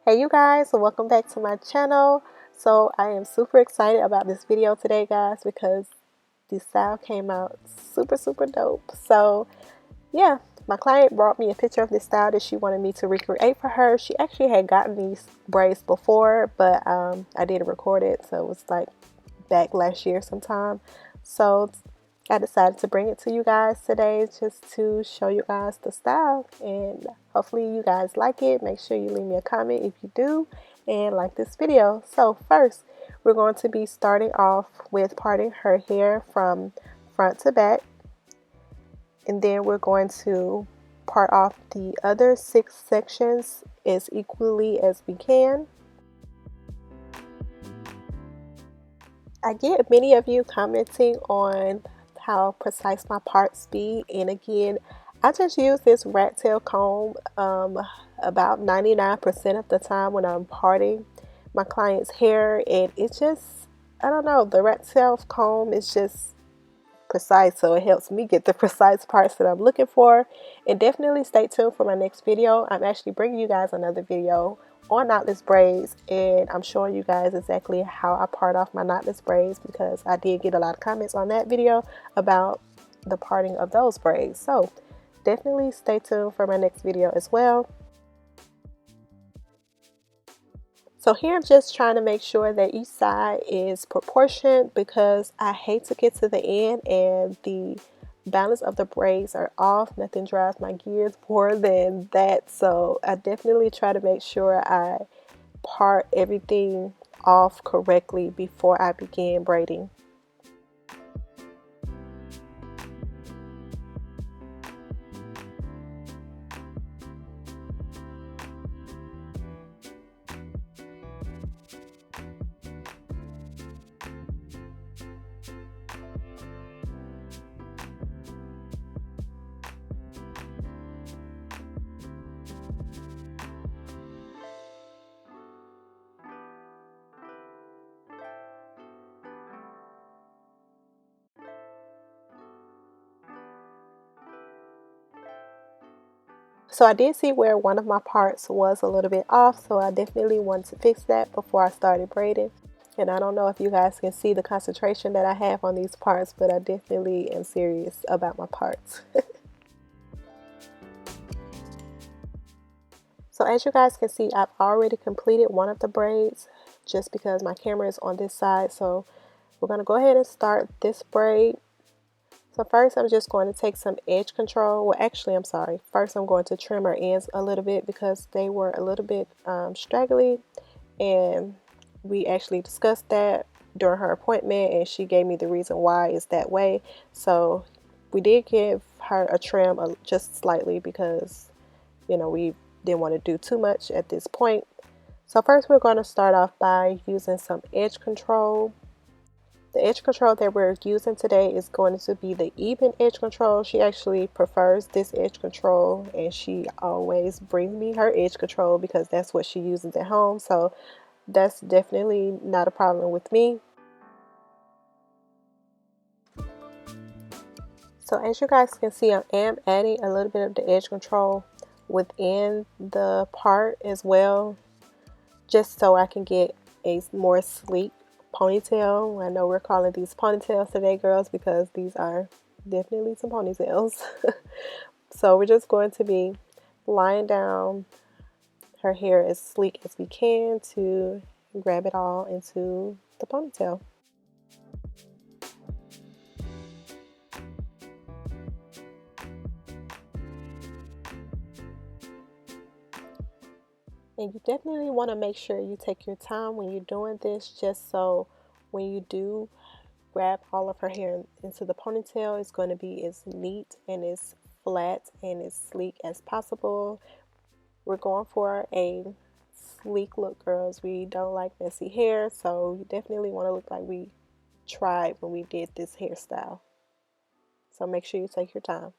Hey you guys, so welcome back to my channel. So I am super excited about this video today, guys, because the style came out super dope. So yeah, my client brought me a picture of this style that she wanted me to recreate for her. She actually had gotten these braids before, but I didn't record it, so it was like back last year sometime. So I decided to bring it to you guys today just to show you guys the style, and hopefully you guys like it. Make sure you leave me a comment if you do and like this video. So first, we're going to be starting off with parting her hair from front to back, and then we're going to part off the other 6 sections as equally as we can. I get many of you commenting on how precise my parts be, and again, I just use this rat tail comb about 99% of the time when I'm parting my client's hair, and it's just, I don't know, the rat tail comb is just precise, so it helps me get the precise parts that I'm looking for. And definitely stay tuned for my next video. I'm actually bringing you guys another video on knotless braids, and I'm showing you guys exactly how I part off my knotless braids, because I did get a lot of comments on that video about the parting of those braids. So definitely stay tuned for my next video as well. So here I'm just trying to make sure that each side is proportioned, because I hate to get to the end and the balance of the braids are off. Nothing drives my gears more than that. So I definitely try to make sure I part everything off correctly before I begin braiding. So I did see where one of my parts was a little bit off, so I definitely wanted to fix that before I started braiding. And I don't know if you guys can see the concentration that I have on these parts, but I definitely am serious about my parts. So as you guys can see, I've already completed one of the braids just because my camera is on this side. So we're going to go ahead and start this braid. So first I'm just going to take some edge control. Well, actually, I'm sorry. First I'm going to trim her ends a little bit because they were a little bit straggly, and we actually discussed that during her appointment, and she gave me the reason why it's that way. So we did give her a trim just slightly because, you know, we didn't want to do too much at this point. So first we're going to start off by using some edge control. The edge control that we're using today is going to be the even edge control. She actually prefers this edge control, and she always brings me her edge control because that's what she uses at home. So that's definitely not a problem with me. So as you guys can see, I am adding a little bit of the edge control within the part as well, just so I can get a more sleek ponytail. I know we're calling these ponytails today, girls, because these are definitely some ponytails. So we're just going to be lying down her hair as sleek as we can to grab it all into the ponytail. And you definitely want to make sure you take your time when you're doing this, just so when you do grab all of her hair into the ponytail, it's going to be as neat and as flat and as sleek as possible. We're going for a sleek look, girls. We don't like messy hair, so you definitely want to look like we tried when we did this hairstyle. So make sure you take your time.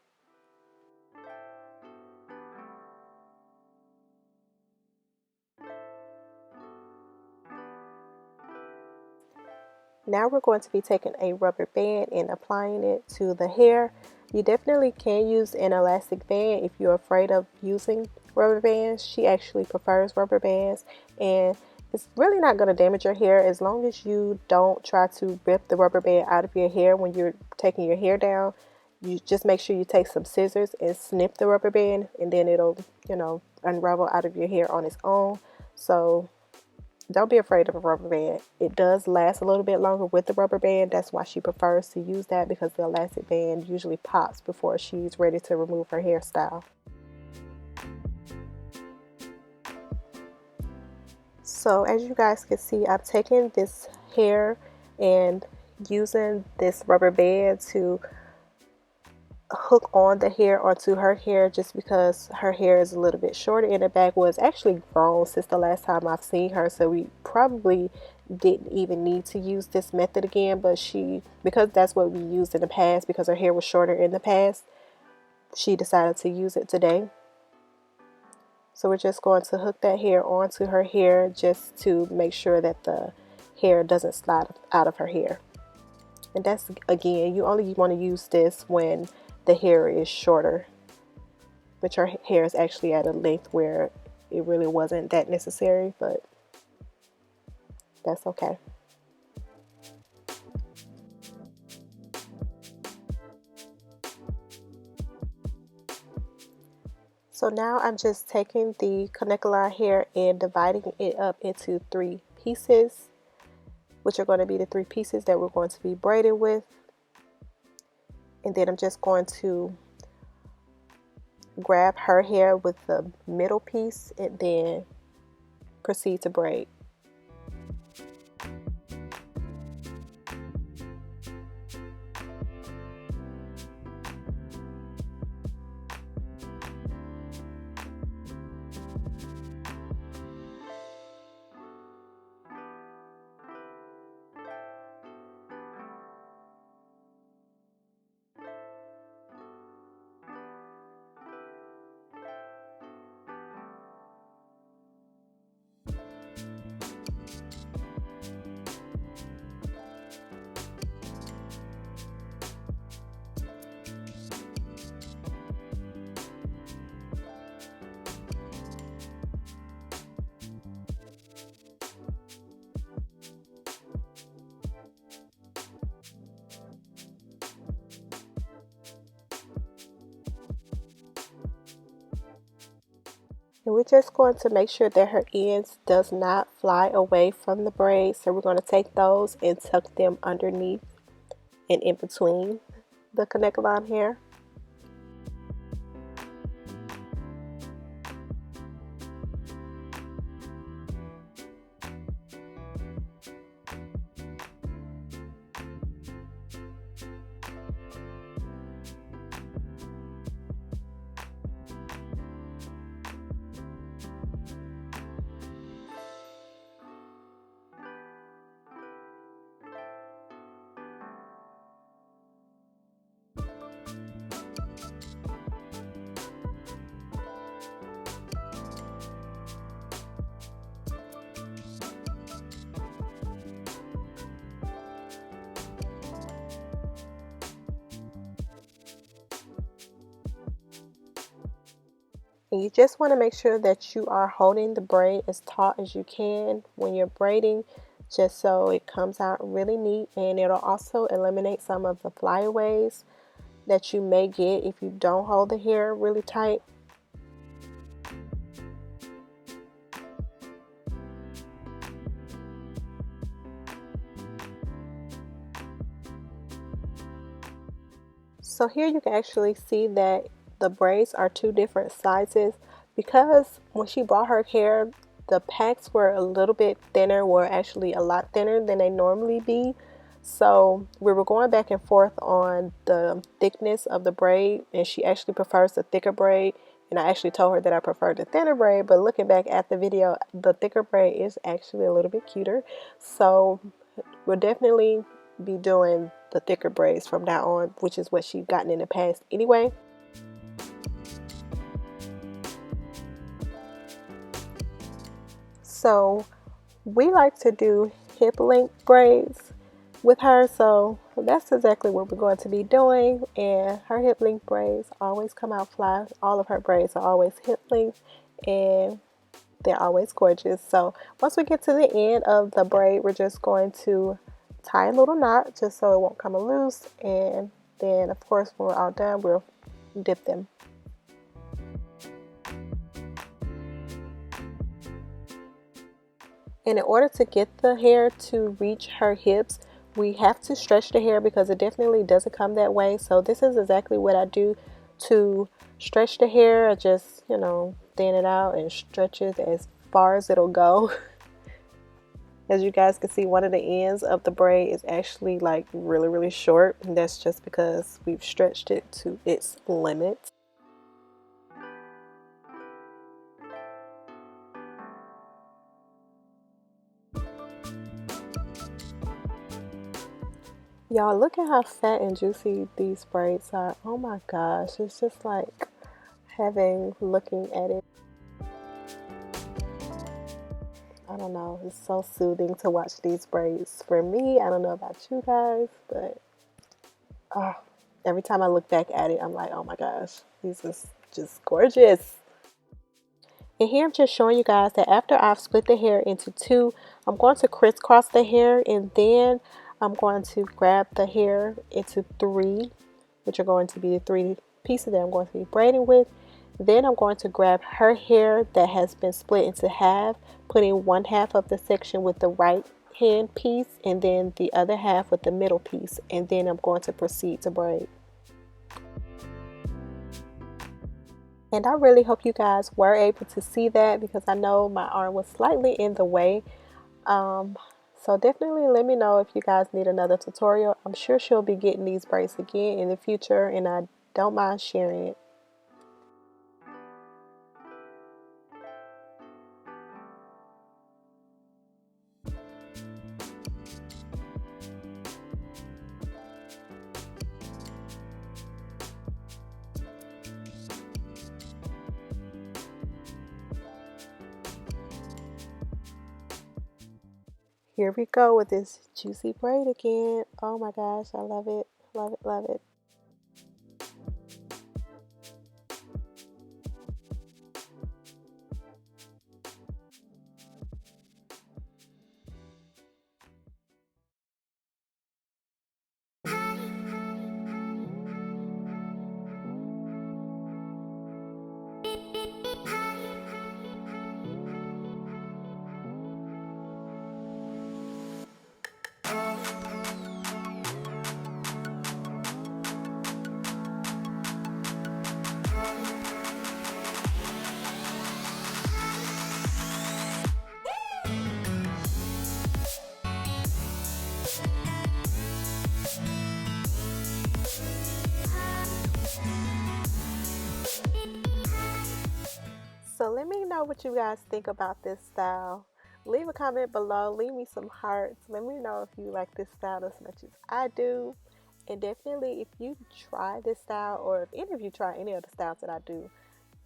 Now we're going to be taking a rubber band and applying it to the hair. You definitely can use an elastic band if you're afraid of using rubber bands. She actually prefers rubber bands, and it's really not going to damage your hair as long as you don't try to rip the rubber band out of your hair when you're taking your hair down. You just make sure you take some scissors and snip the rubber band, and then it'll, you know, unravel out of your hair on its own. So don't be afraid of a rubber band. It does last a little bit longer with the rubber band. That's why she prefers to use that, because the elastic band usually pops before she's ready to remove her hairstyle. So as you guys can see, I've taken this hair and using this rubber band to hook on the hair onto her hair, just because her hair is a little bit shorter in the back. Well, it's actually grown since the last time I've seen her, so we probably didn't even need to use this method again, but because that's what we used in the past, because her hair was shorter in the past, she decided to use it today. So we're just going to hook that hair onto her hair just to make sure that the hair doesn't slide out of her hair. And that's, again, you only want to use this when the hair is shorter, but your hair is actually at a length where it really wasn't that necessary, but that's okay. So now I'm just taking the Kanekalon hair and dividing it up into 3 pieces, which are going to be the 3 pieces that we're going to be braided with. And then I'm just going to grab her hair with the middle piece and then proceed to braid. And we're just going to make sure that her ends does not fly away from the braid. So we're going to take those and tuck them underneath and in between the Kanekalon hair. And you just want to make sure that you are holding the braid as taut as you can when you're braiding, just so it comes out really neat, and it'll also eliminate some of the flyaways that you may get if you don't hold the hair really tight. So here you can actually see that the braids are 2 different sizes, because when she brought her hair, the packs were a little bit thinner, were actually a lot thinner than they normally be. So we were going back and forth on the thickness of the braid, and she actually prefers the thicker braid, and I actually told her that I preferred the thinner braid, but looking back at the video, the thicker braid is actually a little bit cuter. So we'll definitely be doing the thicker braids from now on, which is what she's gotten in the past anyway. So we like to do hip length braids with her, so that's exactly what we're going to be doing. And her hip length braids always come out fly. All of her braids are always hip length, and they're always gorgeous. So once we get to the end of the braid, we're just going to tie a little knot just so it won't come loose, and then of course when we're all done, we'll dip them. And in order to get the hair to reach her hips, we have to stretch the hair because it definitely doesn't come that way. So this is exactly what I do to stretch the hair. I just, you know, thin it out and stretch it as far as it'll go. As you guys can see, one of the ends of the braid is actually like really short, and that's just because we've stretched it to its limit. Y'all, look at how fat and juicy these braids are. Oh my gosh, it's just like looking at it. I don't know, it's so soothing to watch these braids. For me, I don't know about you guys, but every time I look back at it, I'm like, oh my gosh, these are just gorgeous. And here I'm just showing you guys that after I've split the hair into two, I'm going to crisscross the hair, and then I'm going to grab the hair into three, which are going to be the three pieces that I'm going to be braiding with. Then I'm going to grab her hair that has been split into half, putting one half of the section with the right hand piece and then the other half with the middle piece, and then I'm going to proceed to braid. And I really hope you guys were able to see that, because I know my arm was slightly in the way. So definitely let me know if you guys need another tutorial. I'm sure she'll be getting these braids again in the future, and I don't mind sharing it. Here we go with this juicy braid again. Oh my gosh, I love it, love it, love it. So let me know what you guys think about this style. Leave a comment below, leave me some hearts. Let me know if you like this style as much as I do. And definitely, if you try this style, or if any of you try any of the styles that I do,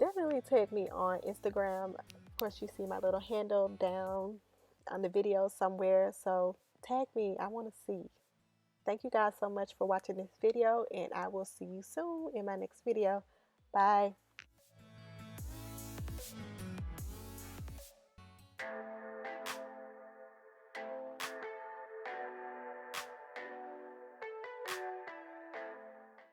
definitely tag me on Instagram. Of course, you see my little handle down on the video somewhere. So tag me, I want to see. Thank you guys so much for watching this video, and I will see you soon in my next video. Bye.